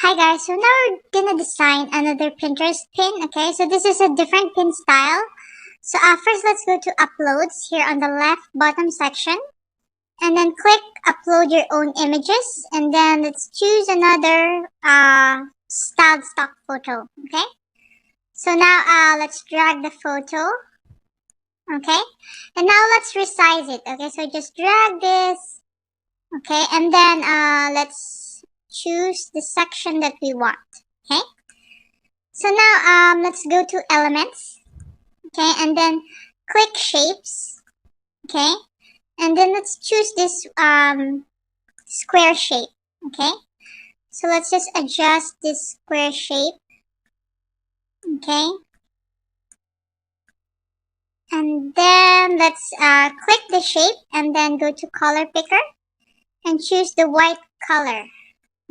Hi guys, so now we're gonna design another Pinterest pin, okay? So this is a different pin style. So first let's go to uploads here on the left bottom section. And then click upload your own images. And then let's choose another styled stock photo, okay? So now let's drag the photo, okay? And now let's resize it, okay? So just drag this, okay? And then let's choose the section that we want, okay? So now let's go to elements, okay, and then click shapes, okay, and then let's choose this square shape, okay. So let's just adjust this square shape, okay, and then let's click the shape and then go to color picker and choose the white color,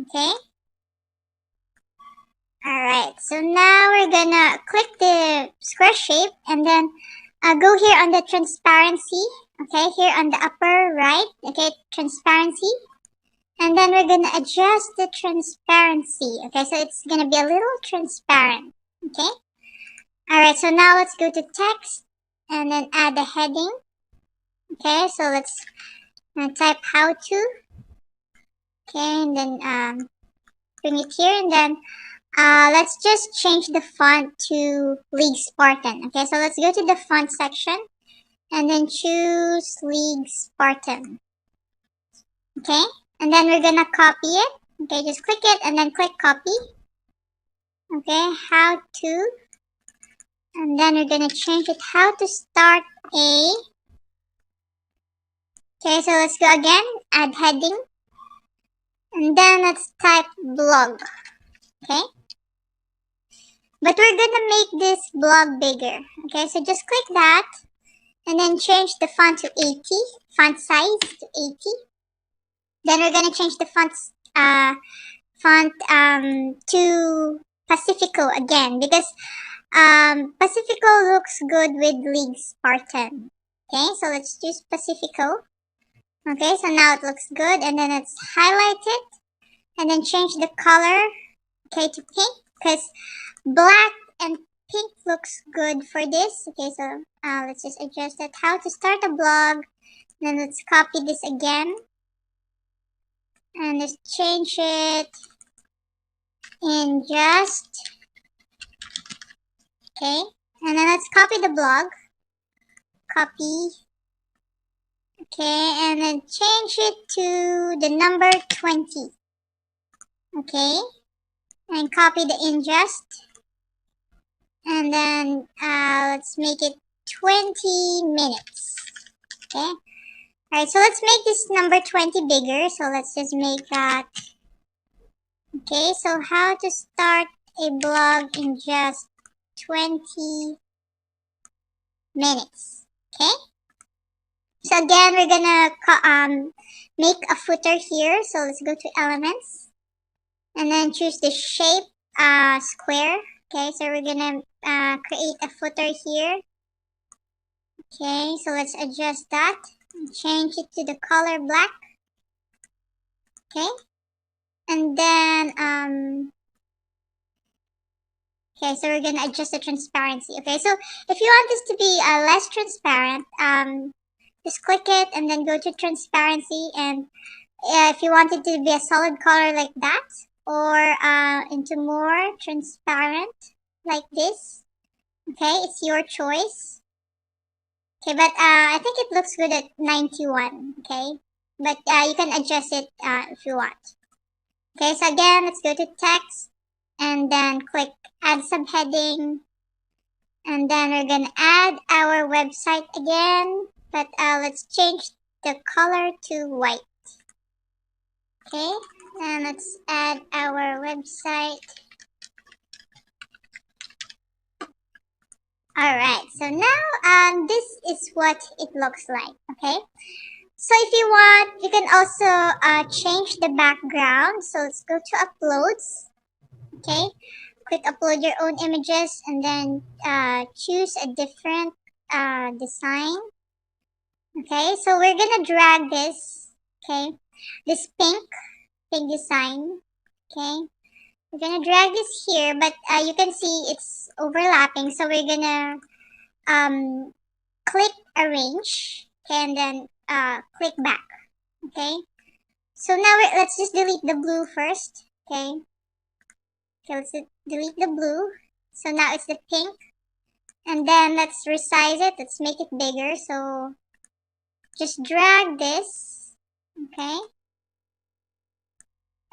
okay. Alright, so now we're gonna click the square shape and then go here on the transparency, okay, here on the upper right, okay, transparency. And then we're gonna adjust the transparency, okay, so it's gonna be a little transparent, okay. Alright, so now let's go to text and then add the heading, okay, so let's type how to, okay, and then bring it here and then let's just change the font to League Spartan. Okay, so let's go to the font section and then choose League Spartan. Okay, and then we're gonna copy it. Okay, just click it and then click copy. Okay, how to, and then we're gonna change it how to start a. Okay, so let's go again, add heading, and then let's type blog. Okay. But we're gonna make this blog bigger. Okay, so just click that and then change the font to 80, font size to 80. Then we're gonna change the font to Pacifico again because Pacifico looks good with League Spartan. Okay, so let's choose Pacifico. Okay, so now it looks good, and then let's highlight it and then change the color, okay, to pink because black and pink looks good for this. Okay, so let's just adjust that. How to start a blog. Then let's copy this again. And let's change it in just. Okay. And then let's copy the blog. Copy. Okay. And then change it to the number 20. Okay. And copy the ingest. And then let's make it 20 minutes. Okay. Alright, so let's make this number 20 bigger. So let's just make that. Okay, so how to start a blog in just 20 minutes. Okay. So again, we're gonna make a footer here. So let's go to elements. And then choose the shape square. Okay, so we're gonna create a footer here. Okay, so let's adjust that. Change it to the color black. Okay, and then okay, so we're gonna adjust the transparency. Okay, so if you want this to be less transparent, just click it and then go to transparency. And if you want it to be a solid color like that, or into more transparent like this, okay, it's your choice. Okay, but I think it looks good at 91, okay? But you can adjust it if you want. Okay, so again, let's go to text and then click add subheading. And then we're gonna add our website again, but let's change the color to white. Okay, and let's add our website. Alright, so now this is what it looks like, okay? So if you want, you can also change the background. So let's go to uploads, okay? Click upload your own images and then choose a different design. Okay, so we're gonna drag this, okay? This pink design, okay? We're gonna drag this here, but you can see it's overlapping. So we're gonna click arrange, okay, and then click back. Okay. So now let's just delete the blue first. Okay. Okay, let's delete the blue. So now it's the pink. And then let's resize it. Let's make it bigger. So just drag this. Okay.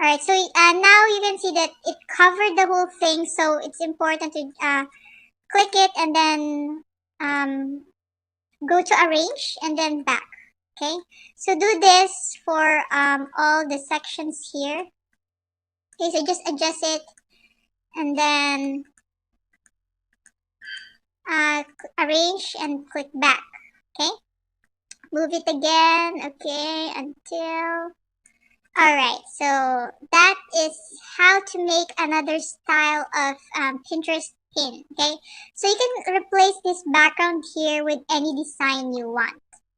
Alright, so now you can see that it covered the whole thing. So it's important to click it and then go to arrange and then back. Okay. So do this for all the sections here. Okay, so just adjust it and then arrange and click back. Okay, move it again. Okay, until alright. So that is how to make another style of Pinterest pin. Okay, so you can replace this background here with any design you want.